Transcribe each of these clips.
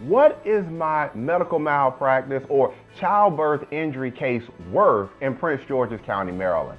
What is my medical malpractice or childbirth injury case worth in Prince George's County, Maryland?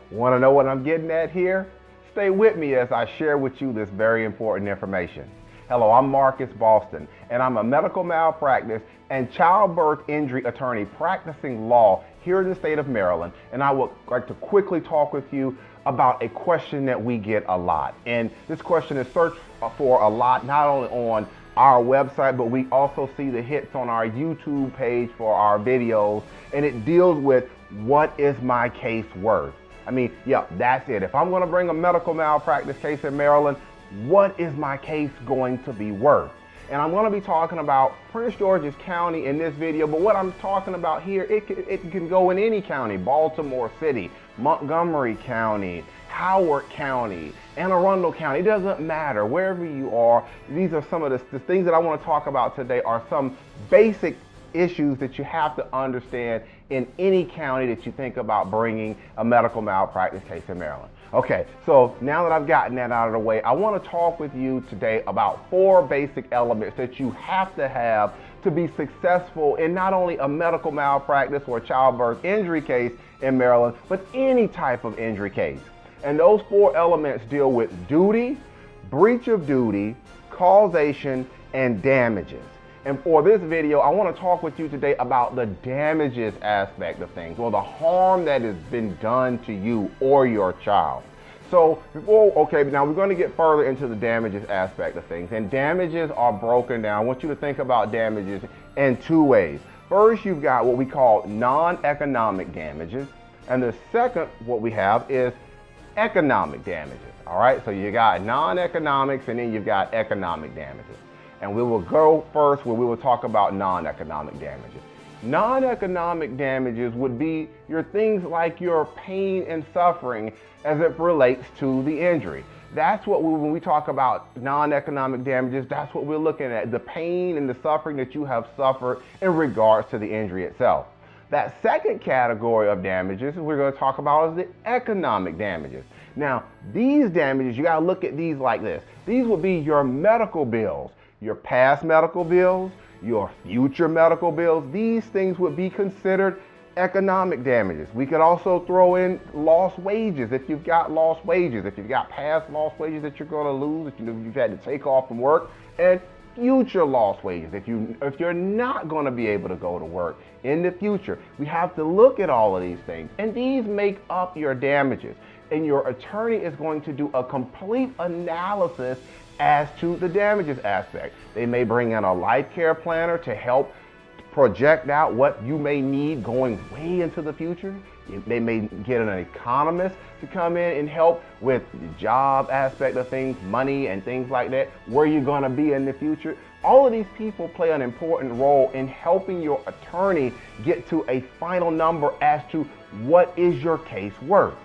Want to know what I'm getting at here? Stay with me as I share with you this very important information. Hello, I'm Marcus Boston, and I'm a medical malpractice and childbirth injury attorney practicing law here in the state of Maryland, and I would like to quickly talk with you about a question that we get a lot. And this question is searched for a lot, not only on our website, but we also see the hits on our YouTube page for our videos, and it deals with what is my case worth? I mean, yeah, that's it. If I'm going to bring a medical malpractice case in Maryland, what is my case going to be worth? And I'm going to be talking about Prince George's County in this video, but what I'm talking about here, it can go in any county: Baltimore City, Montgomery County, Howard County, Anne Arundel County. It doesn't matter, wherever you are. These are some of the things that I want to talk about today are some basic issues that you have to understand in any county that you think about bringing a medical malpractice case in Maryland. Okay, so now that I've gotten that out of the way, I want to talk with you today about 4 basic elements that you have to be successful in not only a medical malpractice or childbirth injury case in Maryland, but any type of injury case. And those 4 elements deal with duty, breach of duty, causation, and damages. And for this video, I want to talk with you today about the damages aspect of things, or the harm that has been done to you or your child. So now we're going to get further into the damages aspect of things. And damages are broken down. I want you to think about damages in 2 ways. First, you've got what we call non-economic damages. And the second, what we have is economic damages. All right, so you got non-economics and then you've got economic damages. And we will go first where we will talk about non-economic damages. Non-economic damages would be your things like your pain and suffering as it relates to the injury. That's what when we talk about non-economic damages, that's what we're looking at, the pain and the suffering that you have suffered in regards to the injury itself. That second category of damages we're going to talk about is the economic damages. Now, these damages, you got to look at these like this. These will be your medical bills, your past medical bills, your future medical bills. These things would be considered economic damages. We could also throw in lost wages if you've got lost wages, if you've got past lost wages that you're going to lose, if you've had to take off from work, and future lost wages if you're not going to be able to go to work in the future. We have to look at all of these things, and these make up your damages. And your attorney is going to do a complete analysis as to the damages aspect. They may bring in a life care planner to help project out what you may need going way into the future. They may get an economist to come in and help with the job aspect of things, money and things like that, where you're going to be in the future. All of these people play an important role in helping your attorney get to a final number as to what is your case worth.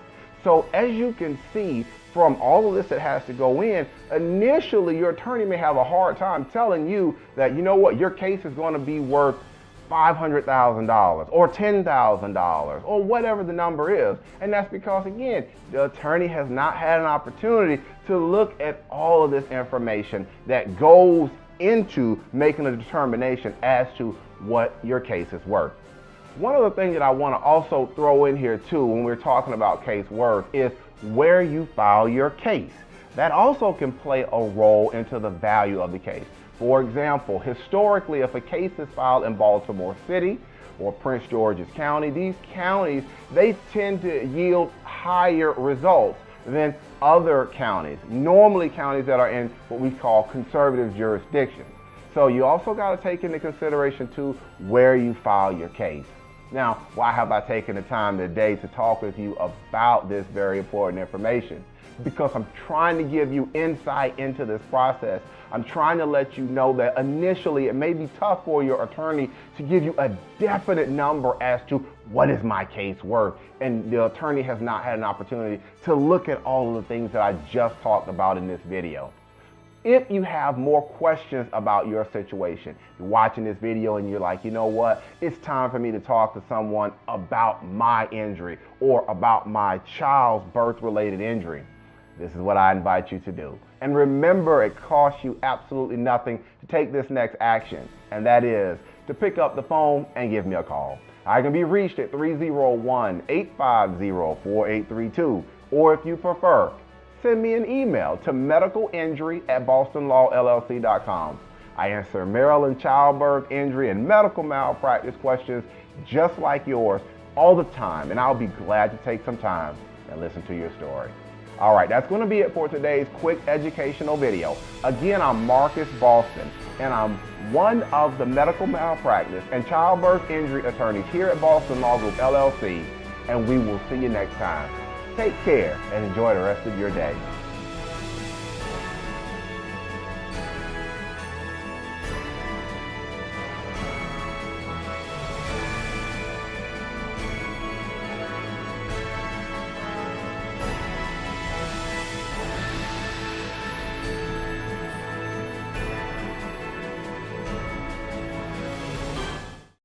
So as you can see from all of this that has to go in, initially your attorney may have a hard time telling you that, you know what, your case is going to be worth $500,000 or $10,000 or whatever the number is. And that's because, again, the attorney has not had an opportunity to look at all of this information that goes into making a determination as to what your case is worth. One other thing that I want to also throw in here too when we're talking about case worth is where you file your case. That also can play a role into the value of the case. For example, historically, if a case is filed in Baltimore City or Prince George's County, these counties, they tend to yield higher results than other counties, normally counties that are in what we call conservative jurisdictions. So you also got to take into consideration too where you file your case. Now, why have I taken the time today to talk with you about this very important information? Because I'm trying to give you insight into this process. I'm trying to let you know that initially it may be tough for your attorney to give you a definite number as to what is my case worth. And the attorney has not had an opportunity to look at all of the things that I just talked about in this video. If you have more questions about your situation, you're watching this video and you're like, you know what, it's time for me to talk to someone about my injury or about my child's birth-related injury, this is what I invite you to do. And remember, it costs you absolutely nothing to take this next action, and that is to pick up the phone and give me a call. I can be reached at 301-850-4832, or if you prefer, send me an email to medicalinjury@bostonlawllc.com. I answer Maryland childbirth, injury, and medical malpractice questions just like yours all the time, and I'll be glad to take some time and listen to your story. All right, that's going to be it for today's quick educational video. Again, I'm Marcus Boston, and I'm one of the medical malpractice and childbirth injury attorneys here at Boston Law Group, LLC, and we will see you next time. Take care and enjoy the rest of your day.